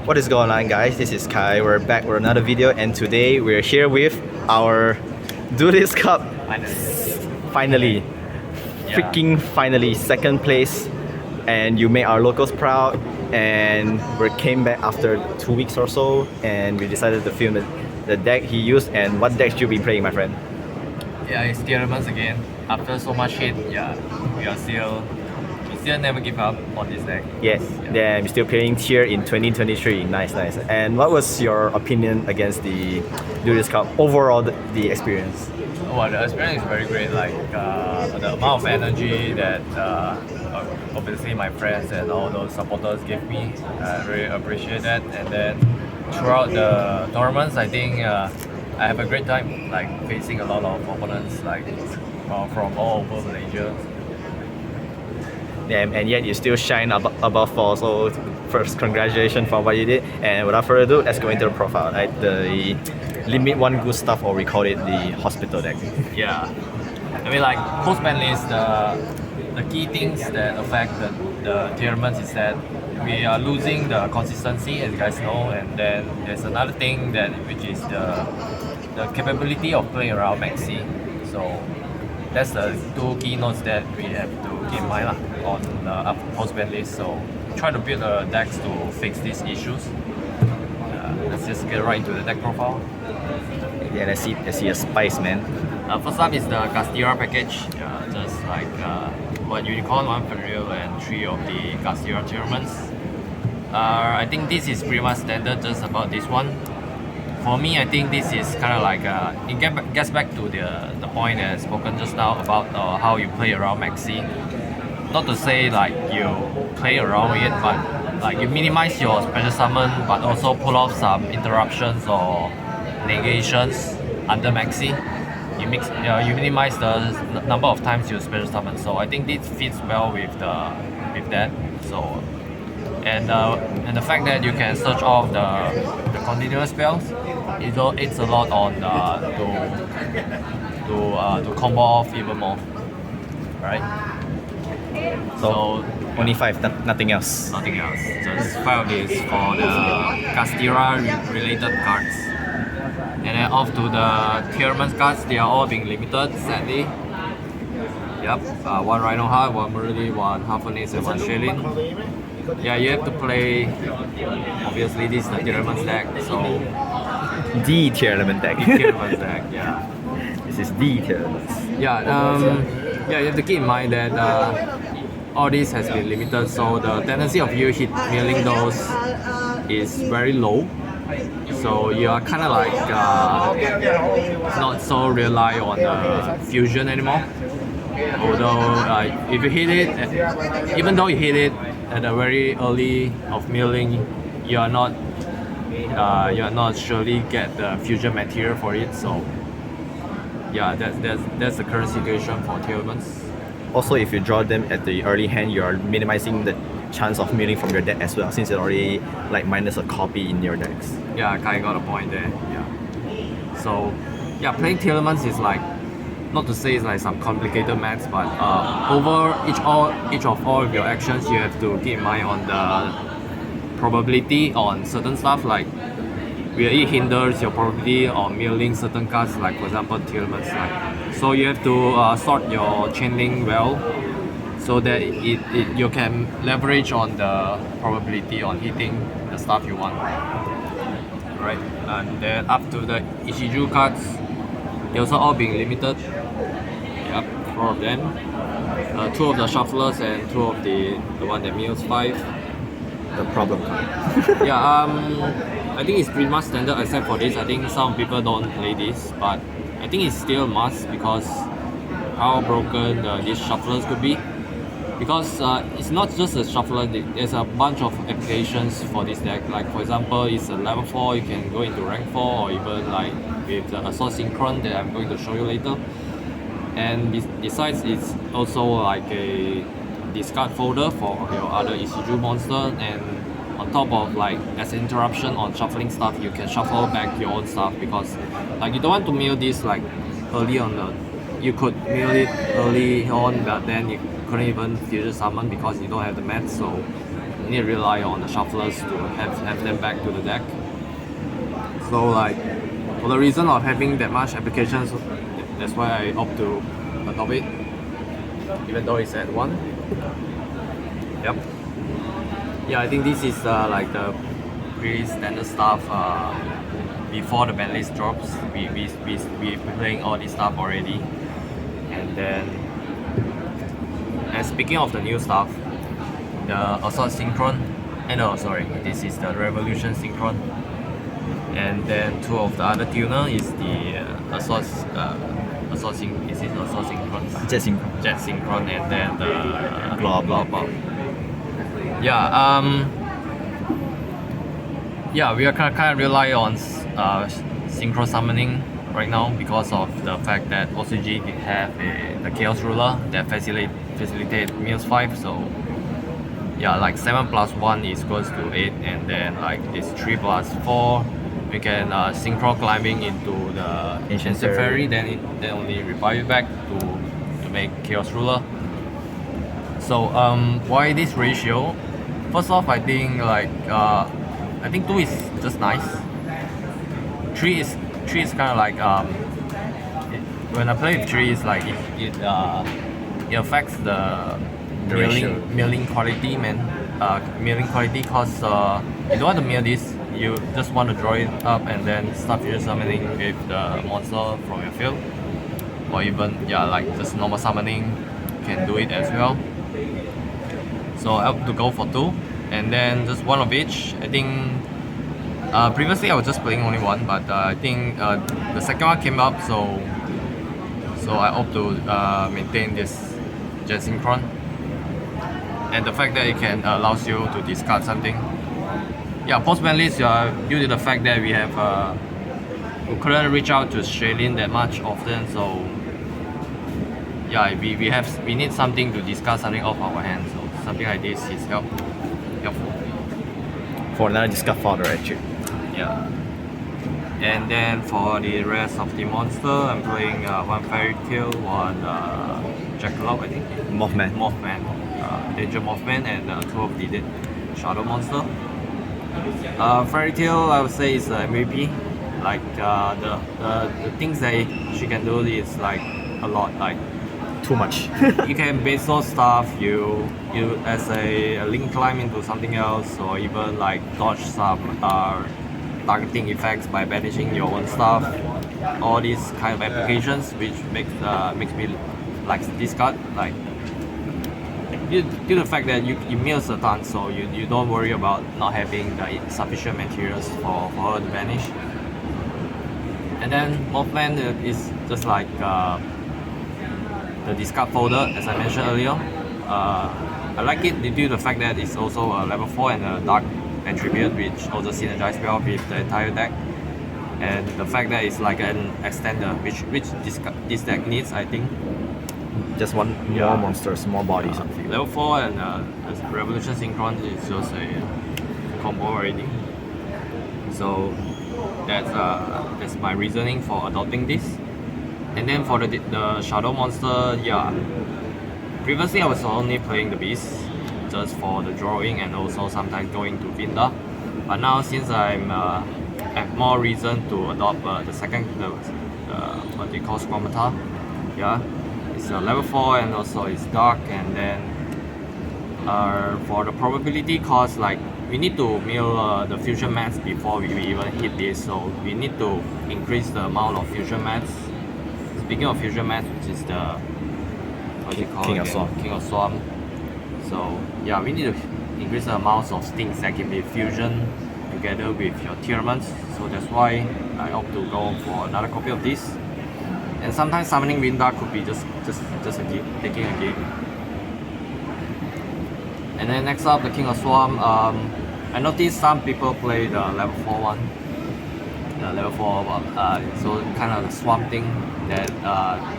What is going on, guys? This is Kai. We're back with another video, and today we're here with our Duelist Cup. Finally, freaking finally, second place, and you made our locals proud. And we came back after 2 weeks or so, and we decided to film the deck he used. And what deck you been playing, my friend? Yeah, it's Tearalements again. After so much hate, we still never give up on this deck. Yes, then we're still playing Tier in 2023. Nice. And what was your opinion against the Duelist Cup? Overall, the experience? Well, the experience is very great. Like the amount of energy that obviously my friends and all those supporters give me, I really appreciate that. And then throughout the tournaments, I think I have a great time, like facing a lot of opponents, like from all over Malaysia. Yeah, and yet you still shine above all. So first, congratulations for what you did. And without further ado, let's go into the profile. Right, the limit one good stuff, or we call it the hospital deck. Yeah, I mean, like post-ban list, the key things that affect the Tearalements is that we are losing the consistency, as you guys know, and then there's another thing that which is the capability of playing around maxi. So that's the two keynotes that we have to keep in mind on the post-ban list. So try to build a decks to fix these issues. Let's just get right into the deck profile. Yeah, let's see a spice, man. First up is the Castilla package, just like one Unicorn, one Feral, and 3 of the Castilla Tearalements. I think this is pretty much standard, just about this one. For me, I think this is kind of like it gets back to the point as spoken just now about how you play around maxi. Not to say like you play around it, but like you minimize your special summon, but also pull off some interruptions or negations under maxi. You minimize the number of times you special summon. So I think this fits well with that. So and the fact that you can search off the continuous spells, it's a lot on to combo off even more, right? So only 5, nothing else. Nothing else. Just 5 of these for the Castilla related cards. And then off to the Tearalements cards, they are all being limited, sadly. Yep, 1 Rhino Heart, 1 Merely, 1 Harphonis, and 1 Shailin. Yeah, you have to play, obviously this is the Tearalements deck, so... The Tearament deck. Tearalements deck, yeah. This is the Tearalements. Yeah, you have to keep in mind that all this has been limited, so the tendency of you milling those is very low. So you are kind of like not so rely on the fusion anymore. Although if you hit it, even though you hit it at the very early of milling, you are not surely get the fusion material for it. So yeah, that's the current situation for Tearalements. Also, if you draw them at the early hand, you are minimizing the chance of milling from your deck as well, since it already like minus a copy in your decks. Yeah, Kai got a point there. Yeah. So yeah, playing Tearalements is like, not to say it's like some complicated maths, but over each of all of your actions, you have to keep in mind on the probability on certain stuff. Like it hinders your probability on milling certain cards, like for example Tearalements. So you have to sort your chain link well, so that you can leverage on the probability on hitting the stuff you want. Right, and then up to the Ishiju cards, they also all being limited. Yep, 4 of them. 2 of the shufflers and 2 of the one that mills 5. The problem card. Yeah, I think it's pretty much standard except for this. I think some people don't play this, but I think it's still a must because how broken these shufflers could be. Because it's not just a shuffler, there's a bunch of applications for this deck. Like for example, it's a level 4, you can go into rank 4, or even like with the Assault Synchron that I'm going to show you later. And besides, it's also like a discard folder for your other Ishiju monster, and on top of like as an interruption on shuffling stuff, you can shuffle back your own stuff, because like you don't want to mill this like early on. You could mill it early on, but then you couldn't even fusion summon because you don't have the mats. So you need to rely on the shufflers to have them back to the deck. So like, for the reason of having that much applications, that's why I opt to adopt it, even though it's at 1. Yep. Yeah, I think this is like the pretty standard stuff. Before the ban list drops, we playing all this stuff already. And then, and speaking of the new stuff, the Assault Synchron, this is the Revolution Synchron. And then 2 of the other tuner is the Assault Synchron? Jet Synchron, and then the Global. Yeah, we are kind of rely on synchro summoning right now because of the fact that OCG have the Chaos Ruler that facilitate Meals 5. So yeah, like 7 plus 1 is equals to 8, and then like this 3 plus 4, we can synchro climbing into the Ancient Safari, then only revive it back to make Chaos Ruler. So why this ratio? First off, I think like I think 2 is just nice. 3 is kind of like when I play with 3, it's like it affects the milling quality, milling quality, cause you don't want to mill this. You just want to draw it up and then start fusion summoning with the monster from your field, or even like just normal summoning can do it as well. So I have to go for 2, and then just 1 of each. I think previously I was just playing only 1, but I think the second one came up, so I opt to maintain this Jet Synchron, and the fact that it can allows you to discard something. Yeah, post ban list, due to the fact that we couldn't reach out to Shailene that much often, so yeah, we need something to discard something off our hands. So something like this is helpful. For another discard fodder actually. Yeah. And then for the rest of the monster, I'm playing 1 Fairy Tail, 1 Jackalope, I think. Mothman. Danger Mothman, and 2 of the Shadow Monster. Fairy Tail, I would say, is MVP. Like the things that she can do is like a lot. Like Too much. you can base those stuff. You as a link climb into something else, or even like dodge some targeting effects by banishing your own stuff. All these kind of applications, which makes me like this card. Like due to the fact that you mill a ton, so you don't worry about not having the sufficient materials for her to banish. And then Mothman is just like the discard folder, as I mentioned earlier. I like it due to the fact that it's also a level 4 and a dark attribute, which also synergizes well with the entire deck. And the fact that it's like an extender, which this deck needs, I think. Just one more monsters, more bodies. Level 4 and Revolution Synchron is just a combo already. So that's my reasoning for adopting this. And then for the Shadow Monster, previously I was only playing the Beast just for the drawing and also sometimes going to Vinda. But now since I have more reason to adopt the second, what they call Squamata, it's a level 4 and also it's dark. And then for the probability cost, like we need to mill the fusion mats before we even hit this, so we need to increase the amount of fusion mats. Speaking of fusion mats, which is the King of Swarm. So we need to increase the amounts of stings that can be fusion together with your Tearalements. So that's why I opt to go for another copy of this. And sometimes summoning Winda could be just a game, taking a game. And then next up, the King of Swarm. I noticed some people play the level 4 one. The level 4, so kind of the Swarm thing that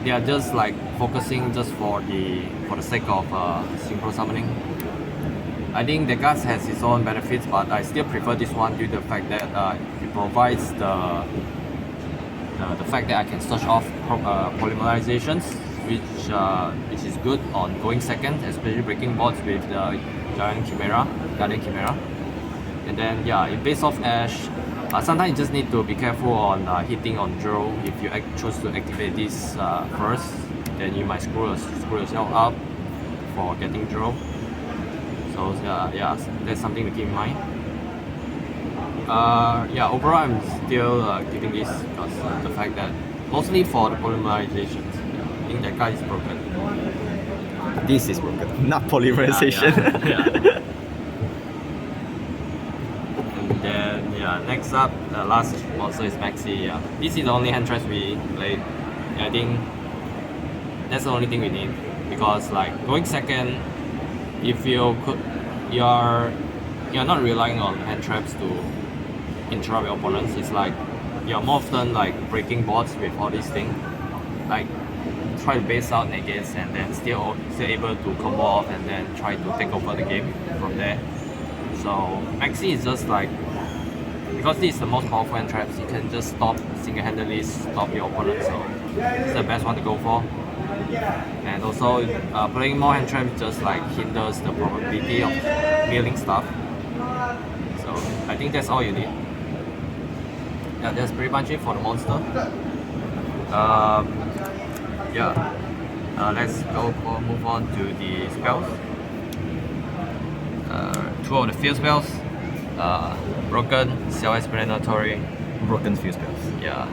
they are just like focusing just for the sake of synchro summoning. I think the card has its own benefits, but I still prefer this one due to the fact that it provides the fact that I can search off polymerizations, which is good on going second, especially breaking boards with the Guardian Chimera. And then yeah, in base of Ash, sometimes you just need to be careful on hitting on draw. If you choose to activate this first, then you might screw yourself up for getting draw. So yeah, that's something to keep in mind. Yeah, overall I'm still keeping this because the fact that mostly for the polymerization, I think that guy is broken. This is broken, not polymerization. Yeah. And then yeah, next up, the last monster is Maxi. Yeah, this is the only hand traps we played. I think that's the only thing we need because like going second, if you're not relying on hand traps to interrupt your opponents. It's like you're more often like breaking boards with all these things, like try to base out negates and then still able to combo off and then try to take over the game from there. So Maxi is just like, because this is the most powerful hand traps, you can just single-handedly stop your opponent. So it's the best one to go for. And also playing more hand traps just like hinders the probability of milling stuff. So I think that's all you need. Yeah, that's pretty much it for the monster. Let's move on to the spells. Two of the field spells, broken, self-explanatory. Broken field spells. Yeah.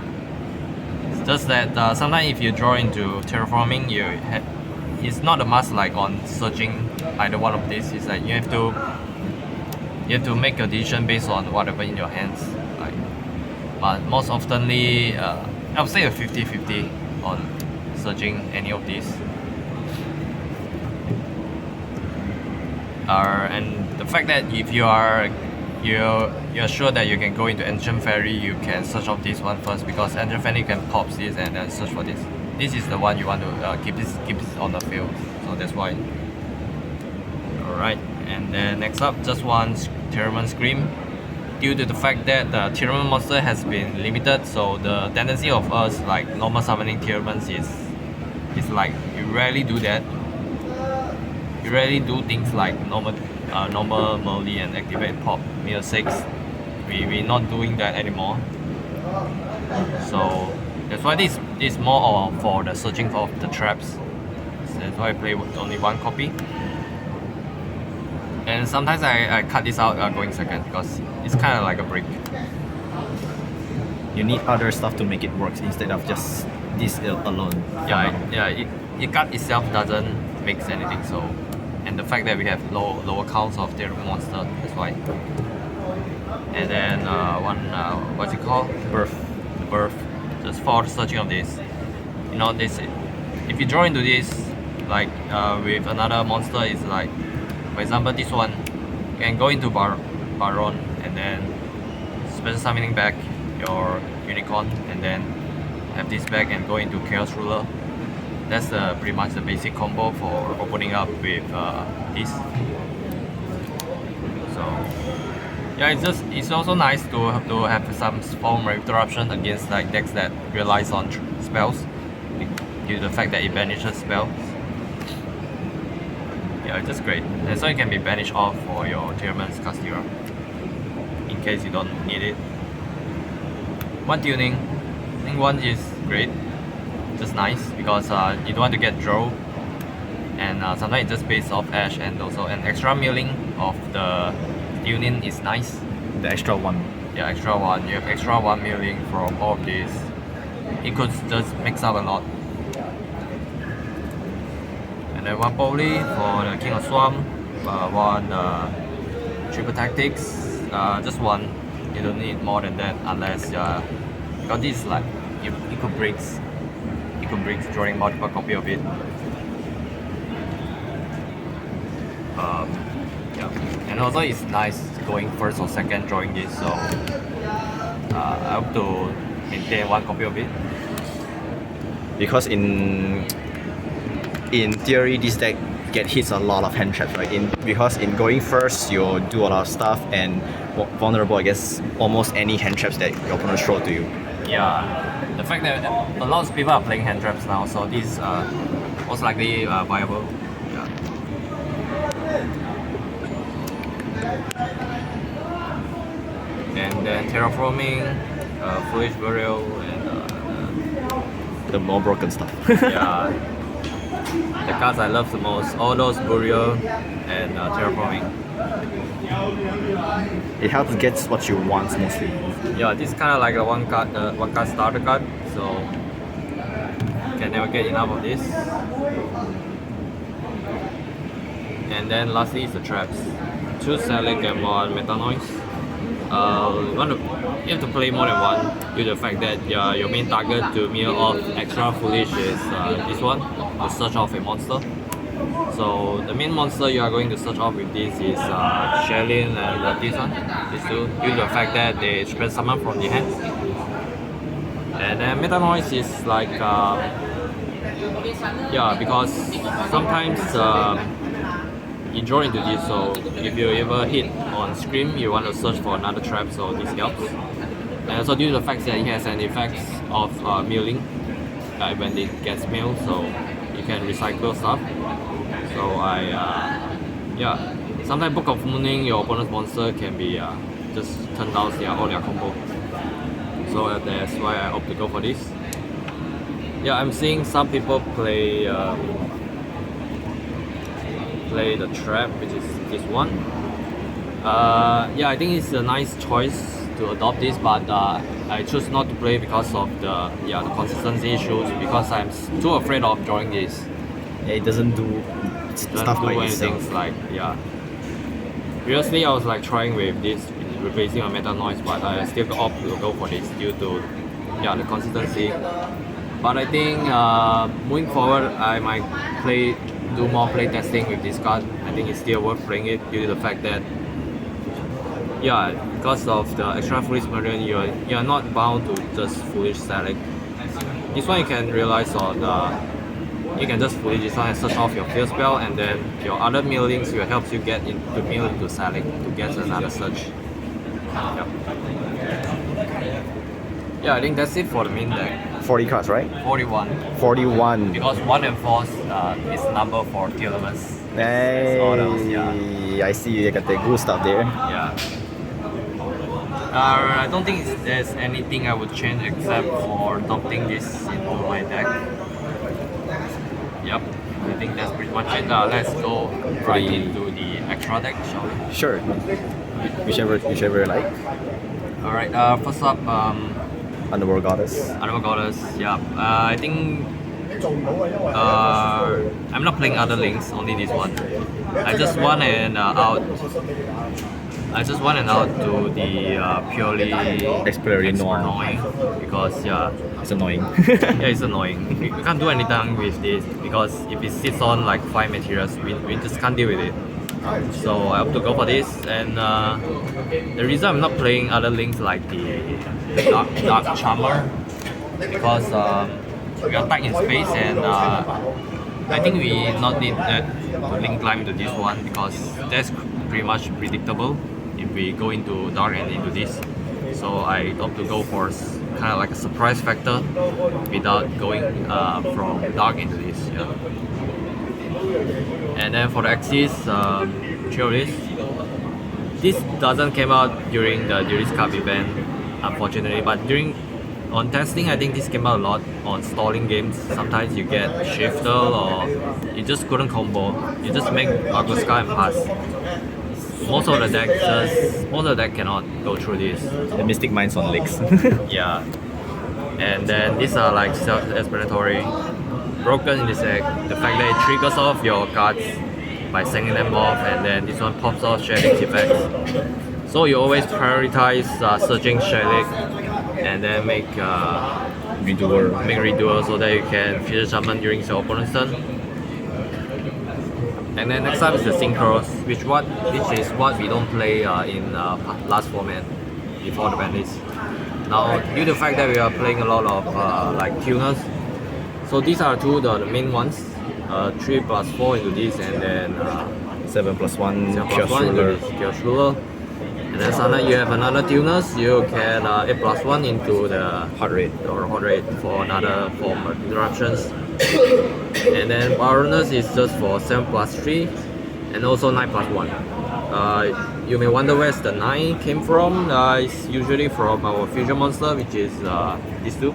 It's just that sometimes if you draw into terraforming, it's not a must like on searching either one of these. It's like you have to make a decision based on whatever in your hands. Like, but most oftenly, I would say a 50-50 on searching any of these. And the fact that if you're sure that you can go into Ancient Fairy, you can search off this one first because Ancient Fairy can pop this and then search for this. This is the one you want to keep this on the field, so that's why. Alright, and then next up, just one Tearalement Scream. Due to the fact that the Tearalement monster has been limited, so the tendency of us like normal summoning Tearaments is like you rarely do that. You rarely do things like normal melee and activate pop meter 6. We're not doing that anymore. So that's why this is more for the searching for the traps. So that's why I play with only one copy. And sometimes I cut this out going second because it's kind of like a break. You need other stuff to make it work instead of just this alone. It cut itself doesn't make anything. So, and the fact that we have lower counts of their monster, that's why. And then what's it called? The birth. Just for the searching of this. You know this. If you draw into this, like with another monster, it's like, for example, this one, you can go into Baron and then special summoning back your Unicorn and then have this back and go into Chaos Ruler. That's pretty much the basic combo for opening up with this. So yeah, it's also nice to have some form of interruption against like decks that relies on spells due to the fact that it banishes spells. Yeah, it's just great. And so it can be banished off for your Tearalements Castira in case you don't need it. One tuning, I think one is great, just nice because you don't want to get draw, and sometimes it's just based off Ash, and also an extra milling of the tuning is nice. The extra one. Yeah, extra one. You have extra one milling from all of this. It could just mix up a lot. And then one Poly for the King of Swamp, one Triple Tactics, just one. You don't need more than that unless because this is like it could break drawing multiple copy of it. Yeah, and also it's nice going first or second drawing this, so I hope to maintain one copy of it. Because in theory, this deck hits a lot of hand traps, right? Because in going first, you'll do a lot of stuff and vulnerable against almost any hand traps that your opponent throw to you. Yeah, the fact that a lot of people are playing hand traps now, so this is most likely viable. Yeah. And then Terraforming, Foolish Burial, and The more broken stuff. yeah, the cards I love the most, all those Burial and Terraforming. It helps get what you want mostly. Yeah, this is kind of like a one card starter card, so you can never get enough of this. And then lastly is the traps. 2 Salic and 1 Meta Noise. You have to play more than one due to the fact that your main target to mill off extra foolish is this one, to search off a monster. So the main monster you are going to search off with this is Shelin and this one, these two, due to the fact that they spread summon from the hand. And then Meta Noise is like, because sometimes you draw into this, so if you ever hit on Scream, you want to search for another trap, so this helps. And also due to the fact that it has an effect of milling when it gets milled, so you can recycle stuff. So sometimes Book of Mooning, your opponent's monster can be just turn down all their combo. So that's why I opt to go for this. Yeah, I'm seeing some people play the trap, which is this one. I think it's a nice choice to adopt this, but I choose not to play because of the consistency issues, because I'm too afraid of drawing this. It doesn't do stuff by itself. Previously I was like trying with this, replacing a Meta Noise, but I still opt to go for this due to the consistency. But I think moving forward I might do more play testing with this card. I think it's still worth playing it due to the fact that because of the extra foolish murder, you're not bound to just foolish select. This one you can realize on you can just foolish this one and search off your field spell, and then your other millings will help you get into mill into select to get another search. I think that's it for the main deck. 40 cards, right? 41. 41. Because 1 and 4 is number for Tearalements. Hey, I see you got the good stuff there. I don't think there's anything I would change except for adopting this into my deck. I think that's pretty much it. Let's go right into the extra deck, shall we? Sure. Whichever you like. Alright, first up, Underworld Goddess. Underworld Goddess, I think I'm not playing other links, only this one. I just want an out to the purely annoying, because It's annoying. it's annoying. We can't do anything with this, because if it sits on like 5 materials, we just can't deal with it. So I have to go for this, and the reason I'm not playing other links like the Dark Charmer, because we are tight in space, and I think we not need that to link climb to this one, because that's pretty much predictable if we go into Dark and into this. So I opt to go for kind of like a surprise factor without going from Dark into this. And then for the Axis, this doesn't came out during the Duelist Cup event, unfortunately, but on testing, I think this came out a lot on stalling games. Sometimes you get shifter, or you just couldn't combo. You just make Argoscar and pass. Most of the deck cannot go through this. The Mystic Minds on legs. And then these are like self-explanatory. Broken in this deck, the fact that it triggers off your cards by sending them off, and then this one pops off Shedding's effects. So you always prioritize searching Shedding, and then make redoer so that you can future summon during your opponent's turn. And then next up is the Synchros, which is what we don't play in last format before the bandits. Now, due to the fact that we are playing a lot of like tuners, so these are the main ones. 3+4 into this, and then 7+1 Chaos Ruler. And then sometimes you have another tuners, you can 8+1 into the Heart rate. For another form of interruptions. And then Baroness is just for 7+3 and also 9+1. you may wonder where's the 9 came from. It's usually from our fusion monster, which is these two,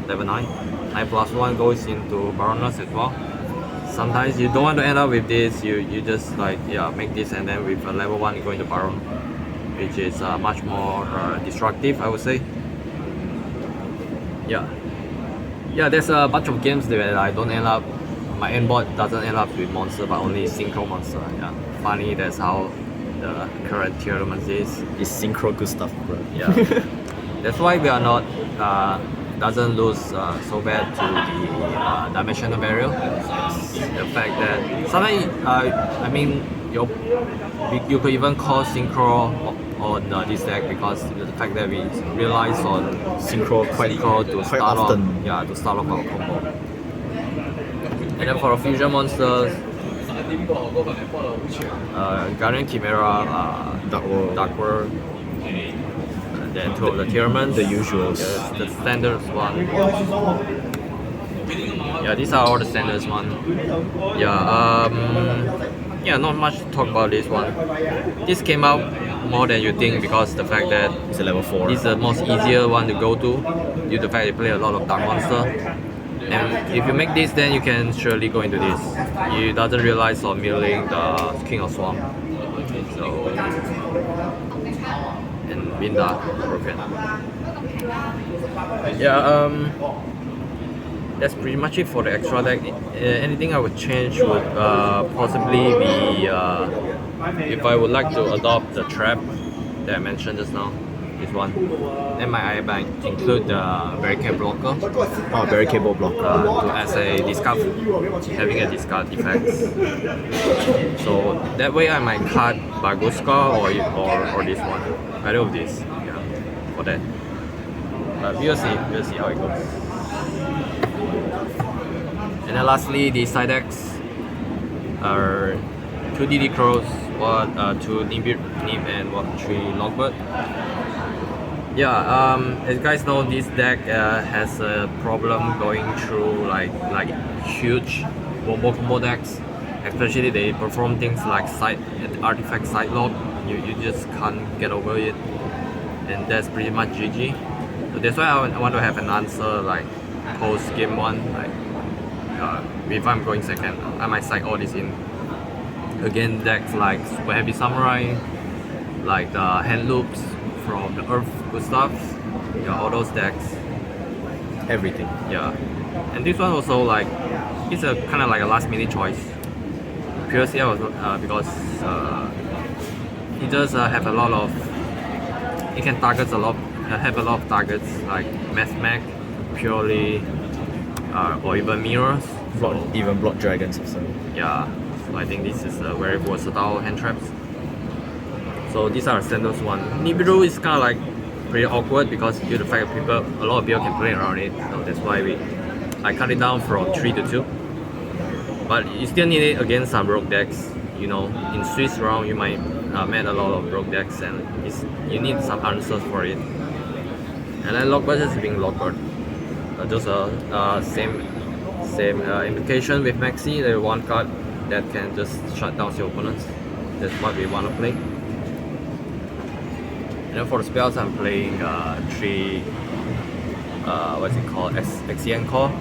level 9. 9+1 goes into Baroness as well. Sometimes you don't want to end up with this, you just like make this, and then with a level 1 you go into Baron, which is much more destructive, I would say. Yeah, there's a bunch of games that I don't end up, my endboard doesn't end up with monster but only synchro monster. Yeah, funny, that's how the current Tearalements is. It's synchro good stuff, bro. Yeah, that's why we are not doesn't lose so bad to the dimensional barrier. The fact that sometimes I mean you could even call synchro on this deck because the fact that we relies on Synchro quite to start often. off, to start off our combo. And then for the fusion monsters, Guardian Chimera, Dark World, and then two of the Tearalements, the usuals. yes, the standards one. Yeah, these are all the standards one. Yeah, not much to talk about this one. This came out more than you think because the fact that It's a level 4. this is the most easier one to go to due to the fact you play a lot of Dark Monster. And if you make this, then you can surely go into this. You doesn't realize on milling the King of Swamp. So, and Winda broken. Yeah, that's pretty much it for the extra deck. Anything I would change would possibly be if I would like to adopt the trap that I mentioned just now. This one. Then I might include the barricade blocker Oh, barricade blocker. as a discard, having a discard effect. So that way I might cut Baguska or this one. Either of this, for that. But we'll see how it goes. And then lastly, the side decks are 2 DD Crows, 2 Nib and 3 Logbird. Yeah, as you guys know, this deck has a problem going through like huge combo decks. Especially they perform things like artifact side lock. You just can't get over it, and that's pretty much GG. So that's why I want to have an answer like post game 1. Like if I'm going second, I might side all this in. Again, decks like Super Heavy Samurai, like the hand loops from the Earth good stuff, all those decks. Everything. Yeah, and this one also like it's a kind of like a last minute choice. Previously I was because it does have a lot of, it can target have a lot of targets like Math purely or even mirrors. Even block dragons also. Yeah, so I think this is a very versatile hand traps. So these are standards one. Nibiru is kind of like pretty awkward because due to the fact that a lot of people can play around it. So that's why I cut it down from 3 to 2. But you still need it against some rogue decks. You know, in Swiss round you might met a lot of rogue decks, and you need some answers for it. And then Logbird is being Logbird. Those are same implication with Maxi. There's one card that can just shut down your opponents. That's what we want to play. And then for the spells, I'm playing 3 what's it called? Axian Core.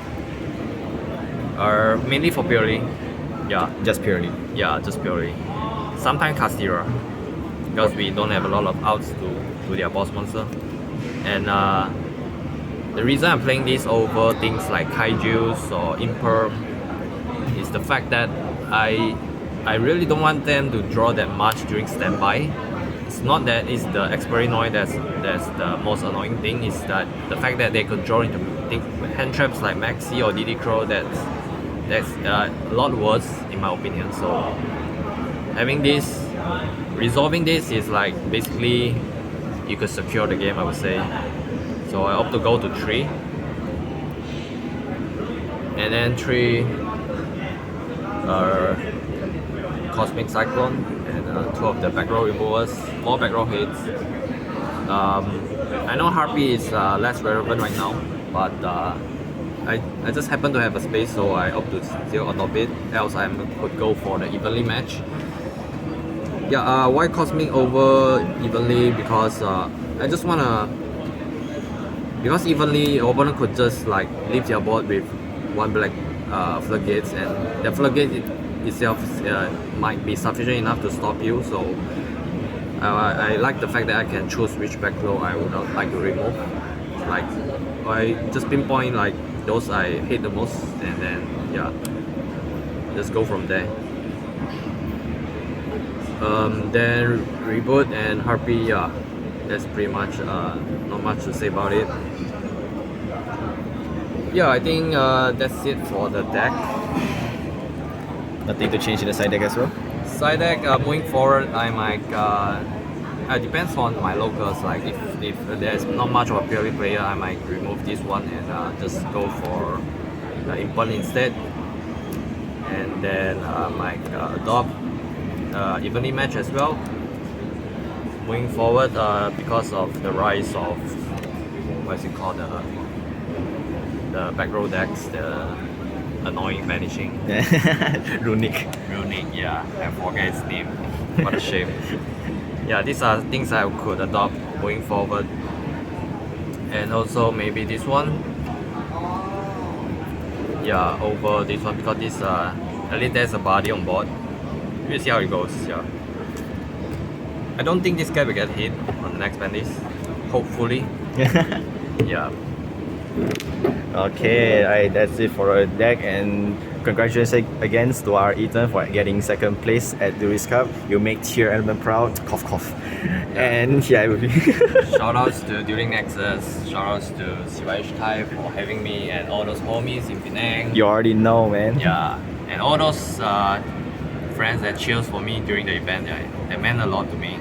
Mainly for purely. Yeah, Just purely. yeah, just purely. Sometimes Castira, because we don't have a lot of outs to their boss monster. And the reason I'm playing this over things like Kaijus or Imperm is the fact that I really don't want them to draw that much during standby. It's not that it's the expiry noise that's the most annoying thing. It's that the fact that they could draw into hand traps like Maxi or DD Crow that's a lot worse in my opinion. So having this, resolving this is like basically you could secure the game, I would say. So I opt to go to 3. And then 3 are Cosmic Cyclone and 2 of the back row removers, more back row hits. I know Harpy is less relevant right now, but I just happen to have a space, so I opt to still adopt it, else I could go for the evenly match. Yeah, why cosmic over evenly? Because I just wanna, because evenly opponent could just like leave their board with one black floodgates, and the floodgate itself might be sufficient enough to stop you. So I like the fact that I can choose which back row I would like to remove. Like I just pinpoint like those I hate the most, and then yeah, just go from there. Then reboot and harpy, yeah, that's pretty much not much to say about it. Yeah, I think that's it for the deck. Nothing to change in the side deck as well. Side deck, moving forward, I might. It depends on my locals. Like if there's not much of a purely player, I might remove this one and just go for Impel instead. And then I might adopt evenly match as well. Moving forward, because of the rise of what's it called, the back row decks, the annoying vanishing. Runic. Runic, yeah, I forget its name. What a shame. Yeah, these are things I could adopt going forward. And also maybe this one. Yeah, over this one because this at least there's a body on board. We'll see how it goes. Yeah. I don't think this guy will get hit on the next bandits. Hopefully. Yeah. Okay, that's it for our deck, and congratulations again to our Ethan for getting second place at Duelist Cup. You make Tearalement proud. Cough cough. And yeah, it would be Shoutouts to Dueling Nexus. Shoutouts to Siwaish Kai for having me and all those homies in Penang. you already know, man. Yeah, and all those friends that cheers for me during the event. Yeah, they meant a lot to me.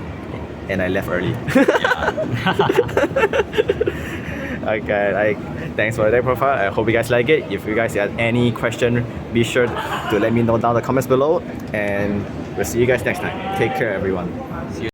And I left early. Yeah. Okay, thanks for the deck profile. I hope you guys like it. If you guys have any question, be sure to let me know down in the comments below, and we'll see you guys next time. Take care, everyone. See you.